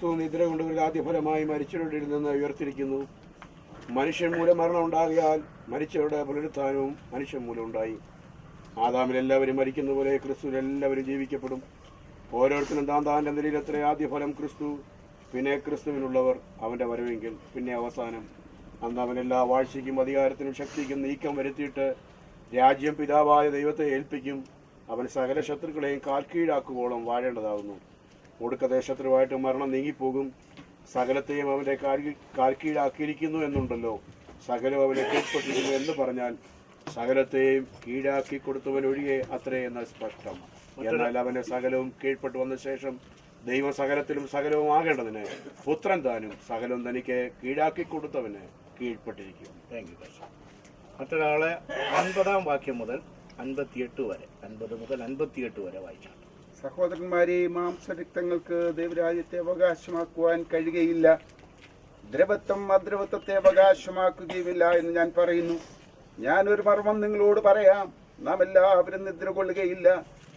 ക്രിസ്തു നിദ്ര കൊണ്ടവർക്ക് ആദ്യഫലമായി മരിച്ചവരുടെ നിന്ന് ഉയർത്തിരിക്കുന്നു. മനുഷ്യൻ മൂലം മരണം ഉണ്ടാകിയാൽ മരിച്ചവരുടെ പുനരുത്ഥാനവും മനുഷ്യൻ മൂലം ഉണ്ടായി. ആദാമിൽ എല്ലാവരും മരിക്കുന്ന പോലെ ക്രിസ്തുവിൽ എല്ലാവരും ജീവിക്കപ്പെടും. ഓരോരുത്തരും താൻ്റെ നിലയിലെത്ര ആദ്യഫലം ക്രിസ്തു, പിന്നെ ക്രിസ്തുവിനുള്ളവർ അവൻ്റെ വരവെങ്കിൽ, പിന്നെ അവസാനം. അന്ന് അവൻ എല്ലാ വാഴ്ചയ്ക്കും അധികാരത്തിനും ശക്തിക്കും നീക്കം വരുത്തിയിട്ട് രാജ്യം പിതാവായ ദൈവത്തെ ഏൽപ്പിക്കും. അവൻ സകല ശത്രുക്കളെയും കാൽക്കീഴാക്കുവോളം വാഴേണ്ടതാകുന്നു. ഒടുക്കത്തെ ശത്രുവായിട്ട് മരണം നീങ്ങിപ്പോകും. സകലത്തെയും അവൻ്റെ കാൽക്കീഴാക്കിയിരിക്കുന്നു എന്നുണ്ടല്ലോ. സകലം അവനെ കീഴ്പ്പെട്ടിരുന്നു എന്ന് പറഞ്ഞാൽ സകലത്തെയും കീഴാക്കി കൊടുത്തവൻ ഒഴികെ അത്രേ എന്ന് സ്പഷ്ടം. എന്നാൽ അവന് സകലവും കീഴ്പ്പെട്ടു വന്ന ശേഷം ദൈവം സകലത്തിലും സകലവും ആകേണ്ടതിന് പുത്രൻ താനും സകലവും തനിക്ക് കീഴാക്കി കൊടുത്തവന് കീഴ്പ്പെട്ടിരിക്കും. Thank you. മറ്റൊരാളെ 50-ാം വാക്യം മുതൽ 58 വരെ, 50 മുതൽ 58 വരെ വായിച്ചാണ്. സഹോദരന്മാരെ, മാംസരക്തങ്ങൾക്ക് ദൈവരാജ്യത്തെ അവകാശമാക്കുവാൻ കഴിയുകയില്ല. ദ്രവത്വം അദ്രവത്വത്തെ അവകാശമാക്കുകയുമില്ല എന്ന് ഞാൻ പറയുന്നു. ഞാനൊരു മർമ്മം നിങ്ങളോട് പറയാം. നാം എല്ലാവരും നിദ്ര കൊള്ളുകയില്ല.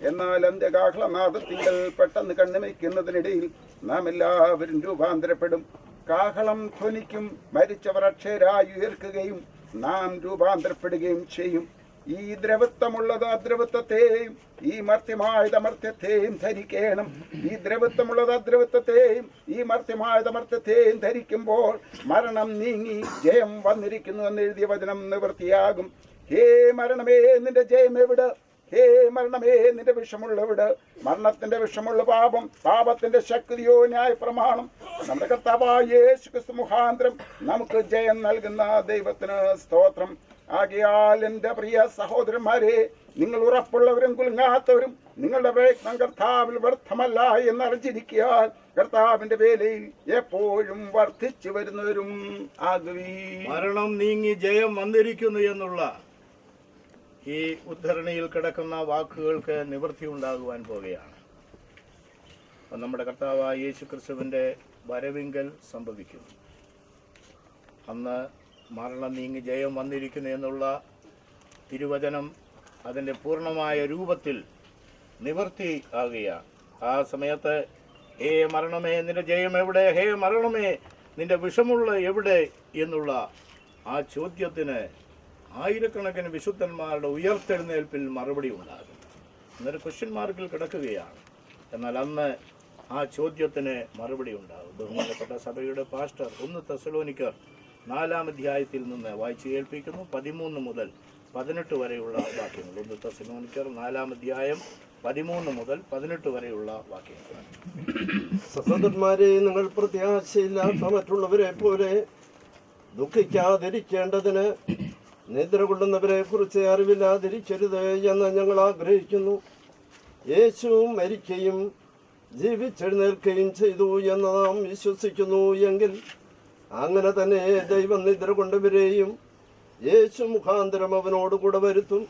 എന്നാൽ അന്ത്യകാഹളനാദത്തിങ്കൽ പെട്ടെന്ന് കണ്ണുമയ്ക്കുന്നതിനിടയിൽ നാം എല്ലാവരും രൂപാന്തരപ്പെടും. കാഹളം ധ്വനിക്കും. മരിച്ചവർ അക്ഷയരായി ഉയർക്കുകയും നാം രൂപാന്തരപ്പെടുകയും ചെയ്യും. ഈ ദ്രവത്വമുള്ളത് അദ്രവത്വത്തെയും ഈ മർത്യമായത് അമർത്യത്തെയും ധരിക്കണം. ഈ ദ്രവത്വമുള്ളത് അദ്രവത്വത്തെയും ഈ മർത്യമായത് അമർത്യത്തെയും ധരിക്കുമ്പോൾ മരണം നീങ്ങി ജയം വന്നിരിക്കുന്നു എന്ന് എഴുതിയ വചനം നിവൃത്തിയാകും. ഹേ മരണമേ, നിന്റെ ജയം എവിടെ? ഹേ മരണമേ, നിന്റെ വിഷമുള്ളവിടെ? മരണത്തിന്റെ വിഷമുള്ള പാപം, പാപത്തിന്റെ ശക്തിയോ ന്യായപ്രമാണം. നമ്മുടെ കർത്താവായ യേശുക്രിസ്തു മുഖാന്തരം നമുക്ക് ജയം നൽകുന്ന ദൈവത്തിന് സ്തോത്രം. ആകയാൽ എൻ്റെ പ്രിയ സഹോദരന്മാരെ, നിങ്ങൾ ഉറപ്പുള്ളവരും കുലുങ്ങാത്തവരും നിങ്ങളുടെ പ്രയത്നം കർത്താവിൽ വ്യർത്ഥമല്ല എന്നറിഞ്ഞിരിക്കാൻ കർത്താവിന്റെ വേലയിൽ എപ്പോഴും വർദ്ധിച്ചു വരുന്നവരും ആകുവീൻ. മരണം നീങ്ങി ജയം വന്നിരിക്കുന്നു എന്നുള്ള ഈ ഉദ്ധരണിയിൽ കിടക്കുന്ന വാക്കുകൾക്ക് നിവൃത്തി ഉണ്ടാകുവാൻ പോവുകയാണ്. നമ്മുടെ കർത്താവായ യേശു ക്രിസ്തുവിന്റെ വരവിങ്കൽ സംഭവിക്കുന്നു. അന്ന് മരണം നീങ്ങി ജയം വന്നിരിക്കുന്നു എന്നുള്ള തിരുവചനം അതിൻ്റെ പൂർണ്ണമായ രൂപത്തിൽ നിവൃത്തി ആകുകയാണ്. ആ സമയത്ത് ഹേ മരണമേ, നിന്റെ ജയം എവിടെ? ഹേ മരണമേ, നിന്റെ വിഷമുള്ള എവിടെ എന്നുള്ള ആ ചോദ്യത്തിന് ആയിരക്കണക്കിന് വിശുദ്ധന്മാരുടെ ഉയർത്തെഴുന്നേൽപ്പിൽ മറുപടി ഉണ്ടാകും. എന്നൊരു ക്വസ്റ്റ്യൻ മാർക്കിൽ കിടക്കുകയാണ്. എന്നാൽ അന്ന് ആ ചോദ്യത്തിന് മറുപടി ഉണ്ടാകും. ബഹുമാനപ്പെട്ട സഭയുടെ പാസ്റ്റർ 1 തെസ്സലോനിക്കർ 4-ാം അധ്യായത്തിൽ നിന്ന് വായിച്ചു കേൾപ്പിക്കുന്നു. 13 മുതൽ 18 വരെയുള്ള വാക്യങ്ങൾ. 1 തെസ്സലോനിക്കർ 4-ാം അധ്യായം 13 മുതൽ 18 വരെയുള്ള വാക്യങ്ങൾ. സഹോദരന്മാരെ, നിങ്ങൾ പ്രത്യാശയില്ലാത്ത മറ്റുള്ളവരെ പോലെ ദുഃഖിക്കാതിരിക്കേണ്ടതിന് നിദ്ര കൊള്ളുന്നവരെ കുറിച്ച് അറിവില്ലാതിരിക്കരുത് എന്ന് ഞങ്ങൾ ആഗ്രഹിക്കുന്നു. യേശു മരിക്കുകയും ജീവിച്ചെഴുന്നേൽക്കുകയും ചെയ്തു എന്ന് നാം വിശ്വസിക്കുന്നു എങ്കിൽ അങ്ങനെ തന്നെ ദൈവം നിദ്ര കൊണ്ടവരെയും യേശു മുഖാന്തരം അവനോടുകൂടെ വരുത്തും.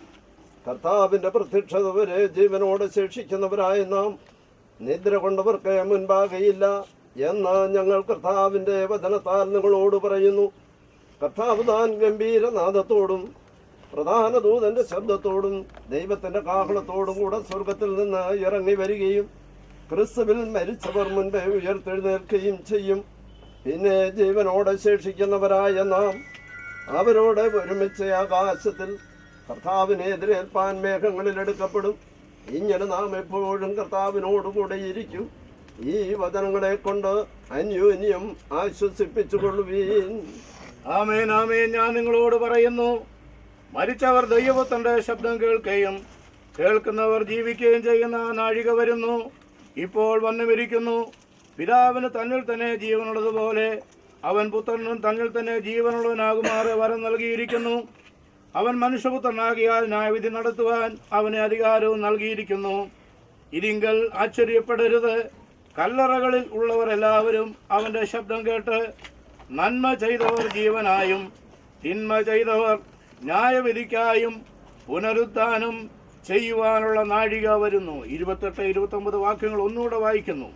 കർത്താവിൻ്റെ പ്രത്യക്ഷത വരെ ജീവനോടെ ശേഷിക്കുന്നവരായ നാം നിദ്ര കൊണ്ടവർക്ക് മുൻപാകെയില്ല എന്ന് ഞങ്ങൾ കർത്താവിൻ്റെ വചനത്താൽ നിങ്ങളോട് പറയുന്നു. കർത്താവ് താൻ ഗംഭീരനാദത്തോടും പ്രധാന ദൂതന്റെ ശബ്ദത്തോടും ദൈവത്തിന്റെ കാഹളത്തോടും കൂടെ സ്വർഗത്തിൽ നിന്ന് ഇറങ്ങി വരികയും ക്രിസ്തുവിൽ മരിച്ചവർ മുൻപേ ഉയർത്തെഴുന്നേൽക്കുകയും ചെയ്യും. പിന്നെ ജീവനോടെ ശേഷിക്കുന്നവരായ നാം അവരോട് ഒരുമിച്ച് ആകാശത്തിൽ കർത്താവിനെ എതിരേൽപ്പാൻ മേഘങ്ങളിൽ എടുക്കപ്പെടും. ഇങ്ങനെ നാം എപ്പോഴും കർത്താവിനോടുകൂടെ ഇരിക്കും. ഈ വചനങ്ങളെ കൊണ്ട് അന്യോന്യം ആശ്വസിപ്പിച്ചുകൊള്ളുവീൻ. ആമേൻ, ആമേൻ. ഞാൻ നിങ്ങളോട് പറയുന്നു, മരിച്ചവർ ദൈവത്തിന്റെ ശബ്ദം കേൾക്കുകയും കേൾക്കുന്നവർ ജീവിക്കുകയും ചെയ്യുന്ന നാഴിക വരുന്നു, ഇപ്പോൾ വന്നുമിരിക്കുന്നു. പിതാവിന് തന്നിൽ തന്നെ ജീവനുള്ളതുപോലെ അവൻ പുത്രനും തന്നിൽ തന്നെ ജീവനുള്ളവനാകുമാറ് വരം നൽകിയിരിക്കുന്നു. അവൻ മനുഷ്യപുത്രനാകിയാൽ ന്യായവിധി നടത്തുവാൻ അവന് അധികാരവും നൽകിയിരിക്കുന്നു. ഇതിങ്കൽ ആശ്ചര്യപ്പെടരുത്. കല്ലറകളിൽ ഉള്ളവർ എല്ലാവരും അവന്റെ ശബ്ദം കേട്ട് നന്മ ചെയ്തവർ ജീവനായും തിന്മ ചെയ്തവർ ന്യായവിധിക്കായും പുനരുദ്ധാനം ചെയ്യുവാനുള്ള നാഴിക വരുന്നു. 28-29 വാക്യങ്ങൾ ഒന്നുകൂടെ വായിക്കുന്നു.